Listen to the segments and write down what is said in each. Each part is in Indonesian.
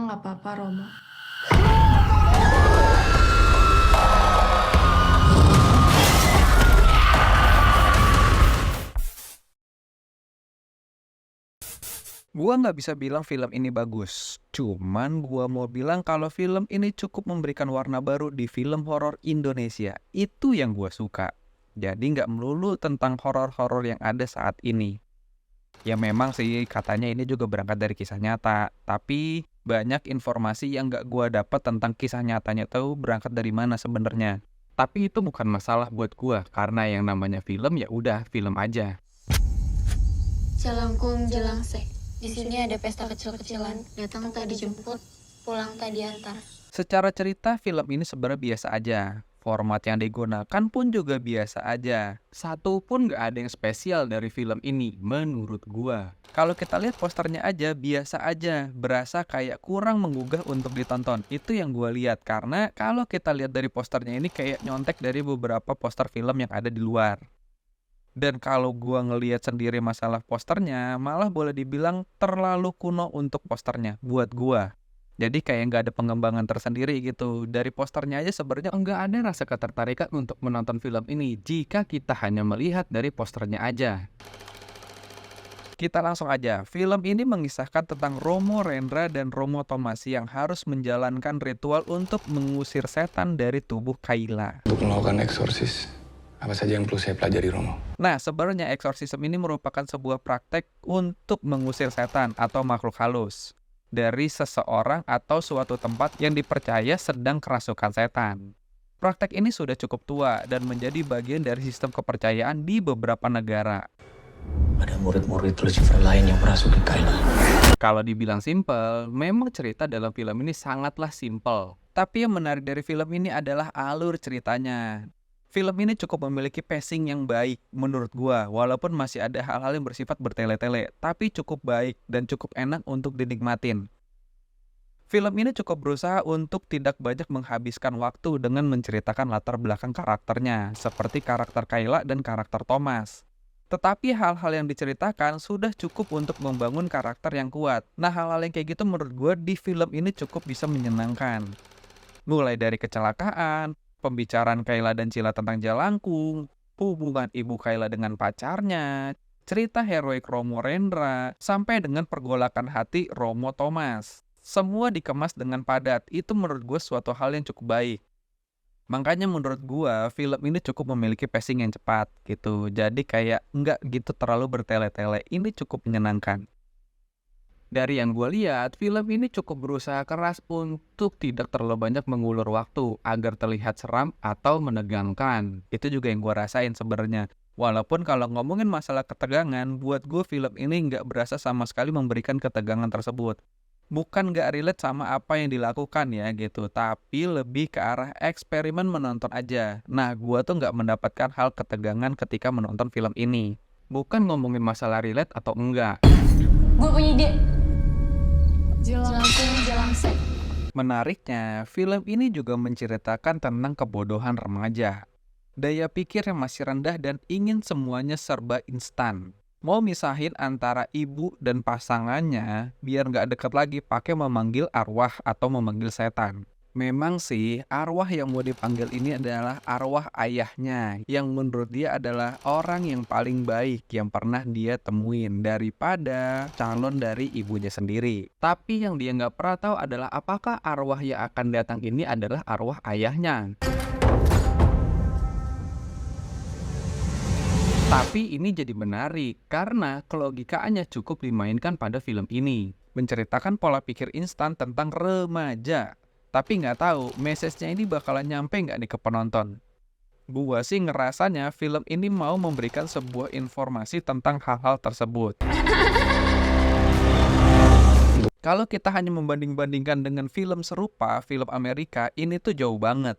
nggak apa-apa, Romo. Gua nggak bisa bilang film ini bagus, cuman gua mau bilang kalau film ini cukup memberikan warna baru di film horor Indonesia. Itu yang gua suka. Jadi nggak melulu tentang horor-horor yang ada saat ini. Ya memang sih katanya ini juga berangkat dari kisah nyata, tapi banyak informasi yang nggak gua dapat tentang kisah nyatanya tuh berangkat dari mana sebenarnya. Tapi itu bukan masalah buat gua, karena yang namanya film ya udah film aja. Jelangkung Jelangsek. Di sini ada pesta kecil-kecilan. Datang tak dijemput, pulang tak diantar. Secara cerita film ini sebenarnya biasa aja. Format yang digunakan pun juga biasa aja. Satu pun gak ada yang spesial dari film ini menurut gua. Kalau kita lihat posternya aja biasa aja, berasa kayak kurang menggugah untuk ditonton. Itu yang gua lihat karena kalau kita lihat dari posternya ini kayak nyontek dari beberapa poster film yang ada di luar. Dan kalau gua ngelihat sendiri masalah posternya, malah boleh dibilang terlalu kuno untuk posternya buat gua. Jadi kayak nggak ada pengembangan tersendiri gitu. Dari posternya aja sebenarnya nggak ada rasa ketertarikan untuk menonton film ini jika kita hanya melihat dari posternya aja. Kita langsung aja. Film ini mengisahkan tentang Romo Rendra dan Romo Thomas yang harus menjalankan ritual untuk mengusir setan dari tubuh Kayla. Untuk melakukan eksorsis, apa saja yang perlu saya pelajari, Romo? Nah, sebenarnya eksorsisme ini merupakan sebuah praktek untuk mengusir setan atau makhluk halus dari seseorang atau suatu tempat yang dipercaya sedang kerasukan setan. Praktek ini sudah cukup tua dan menjadi bagian dari sistem kepercayaan di beberapa negara. Ada murid-murid Lucifer lain yang merasuki Kayla. Kalau dibilang simpel, memang cerita dalam film ini sangatlah simpel. Tapi yang menarik dari film ini adalah alur ceritanya. Film ini cukup memiliki pacing yang baik menurut gua, walaupun masih ada hal-hal yang bersifat bertele-tele, tapi cukup baik dan cukup enak untuk dinikmatin. Film ini cukup berusaha untuk tidak banyak menghabiskan waktu dengan menceritakan latar belakang karakternya, seperti karakter Kayla dan karakter Thomas. Tetapi hal-hal yang diceritakan sudah cukup untuk membangun karakter yang kuat. Nah, hal-hal yang kayak gitu menurut gua di film ini cukup bisa menyenangkan. Mulai dari kecelakaan, pembicaraan Kayla dan Cila tentang Jalangkung, hubungan ibu Kayla dengan pacarnya, cerita heroik Romo Rendra, sampai dengan pergolakan hati Romo Thomas. Semua dikemas dengan padat, itu menurut gue suatu hal yang cukup baik. Makanya menurut gue film ini cukup memiliki pacing yang cepat gitu. Jadi kayak nggak gitu terlalu bertele-tele, ini cukup menyenangkan. Dari yang gue lihat, film ini cukup berusaha keras untuk tidak terlalu banyak mengulur waktu agar terlihat seram atau menegangkan. Itu juga yang gue rasain sebenarnya. Walaupun kalau ngomongin masalah ketegangan, buat gue film ini nggak berasa sama sekali memberikan ketegangan tersebut. Bukan nggak relate sama apa yang dilakukan ya gitu, tapi lebih ke arah eksperimen menonton aja. Nah, gue tuh nggak mendapatkan hal ketegangan ketika menonton film ini. Bukan ngomongin masalah relate atau enggak. Gue punya ide. Jelangkung Jelangsek. Menariknya, film ini juga menceritakan tentang kebodohan remaja. Daya pikir yang masih rendah dan ingin semuanya serba instan. Mau misahin antara ibu dan pasangannya biar nggak deket lagi pakai memanggil arwah atau memanggil setan. Memang sih, arwah yang mau dipanggil ini adalah arwah ayahnya, yang menurut dia adalah orang yang paling baik yang pernah dia temuin daripada calon dari ibunya sendiri. Tapi yang dia nggak pernah tahu adalah apakah arwah yang akan datang ini adalah arwah ayahnya. Tapi ini jadi menarik karena kelogikaannya cukup dimainkan pada film ini. Menceritakan pola pikir instan tentang remaja. Tapi nggak tahu message-nya ini bakalan nyampe nggak nih ke penonton. Gua sih ngerasanya film ini mau memberikan sebuah informasi tentang hal-hal tersebut. Kalau kita hanya membanding-bandingkan dengan film serupa, film Amerika, ini tuh jauh banget.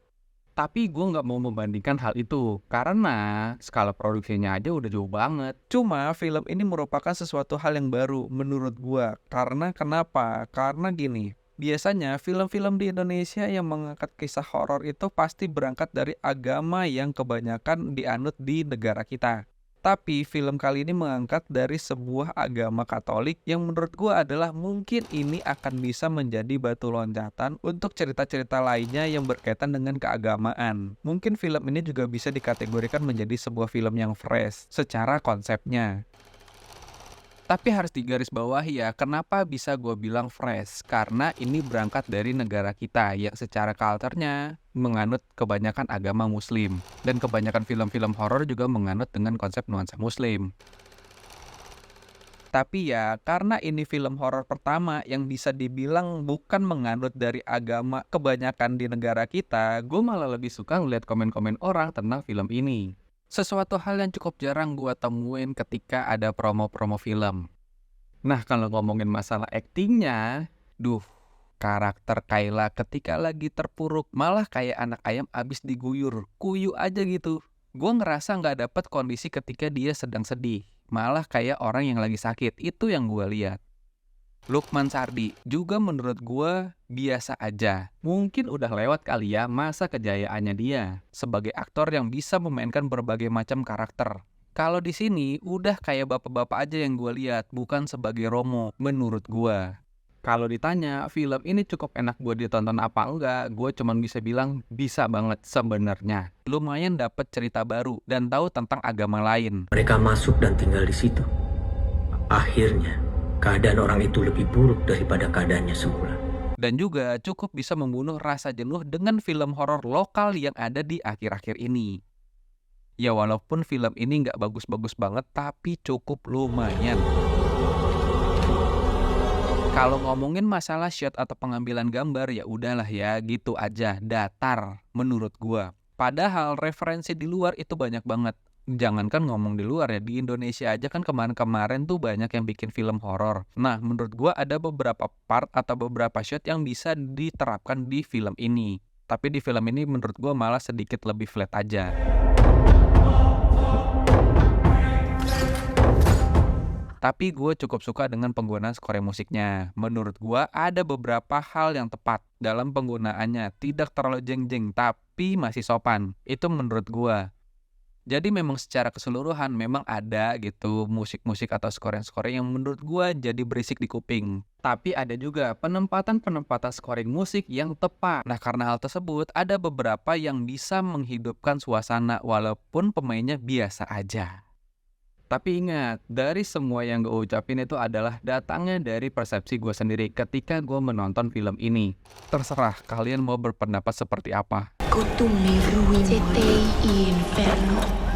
Tapi gue nggak mau membandingkan hal itu, karena skala produksinya aja udah jauh banget. Cuma film ini merupakan sesuatu hal yang baru menurut gue. Karena kenapa? Karena gini, biasanya film-film di Indonesia yang mengangkat kisah horor itu pasti berangkat dari agama yang kebanyakan dianut di negara kita. Tapi film kali ini mengangkat dari sebuah agama Katolik yang menurut gua adalah mungkin ini akan bisa menjadi batu loncatan untuk cerita-cerita lainnya yang berkaitan dengan keagamaan. Mungkin film ini juga bisa dikategorikan menjadi sebuah film yang fresh secara konsepnya. Tapi harus digarisbawahi ya, kenapa bisa gue bilang fresh? Karena ini berangkat dari negara kita yang secara culture-nya menganut kebanyakan agama muslim. Dan kebanyakan film-film horor juga menganut dengan konsep nuansa muslim. Tapi ya, karena ini film horor pertama yang bisa dibilang bukan menganut dari agama kebanyakan di negara kita, gue malah lebih suka ngeliat komen-komen orang tentang film ini. Sesuatu hal yang cukup jarang gue temuin ketika ada promo-promo film. Nah, kalau ngomongin masalah aktingnya, karakter Kayla ketika lagi terpuruk malah kayak anak ayam abis diguyur, kuyu aja gitu. Gue ngerasa nggak dapet kondisi ketika dia sedang sedih, malah kayak orang yang lagi sakit, itu yang gue lihat. Lukman Sardi juga menurut gue biasa aja. Mungkin udah lewat kali ya masa kejayaannya dia sebagai aktor yang bisa memainkan berbagai macam karakter. Kalau di sini udah kayak bapak-bapak aja yang gue lihat, bukan sebagai Romo menurut gue. Kalau ditanya film ini cukup enak buat ditonton apa enggak, gue cuman bisa bilang bisa banget sebenarnya. Lumayan dapet cerita baru dan tahu tentang agama lain. Mereka masuk dan tinggal di situ. Akhirnya, keadaan orang itu lebih buruk daripada keadaannya semula. Dan juga cukup bisa membunuh rasa jenuh dengan film horor lokal yang ada di akhir-akhir ini. Ya walaupun film ini nggak bagus-bagus banget, tapi cukup lumayan. Kalau ngomongin masalah shot atau pengambilan gambar ya udahlah ya gitu aja, datar menurut gua. Padahal referensi di luar itu banyak banget. Jangankan ngomong di luar ya, di Indonesia aja kan kemarin-kemarin tuh banyak yang bikin film horor. Nah, menurut gua ada beberapa part atau beberapa shot yang bisa diterapkan di film ini. Tapi di film ini menurut gua malah sedikit lebih flat aja. Tapi gue cukup suka dengan penggunaan skor musiknya. Menurut gue ada beberapa hal yang tepat dalam penggunaannya. Tidak terlalu jeng-jeng, tapi masih sopan. Itu menurut gue. Jadi memang secara keseluruhan memang ada gitu musik-musik atau scoring-scoring yang menurut gue jadi berisik di kuping. Tapi ada juga penempatan-penempatan scoring musik yang tepat. Nah karena hal tersebut ada beberapa yang bisa menghidupkan suasana walaupun pemainnya biasa aja. Tapi ingat, dari semua yang gue ucapin itu adalah datangnya dari persepsi gue sendiri ketika gue menonton film ini. Terserah kalian mau berpendapat seperti apa. Con tu mi ruin. CTI Inferno.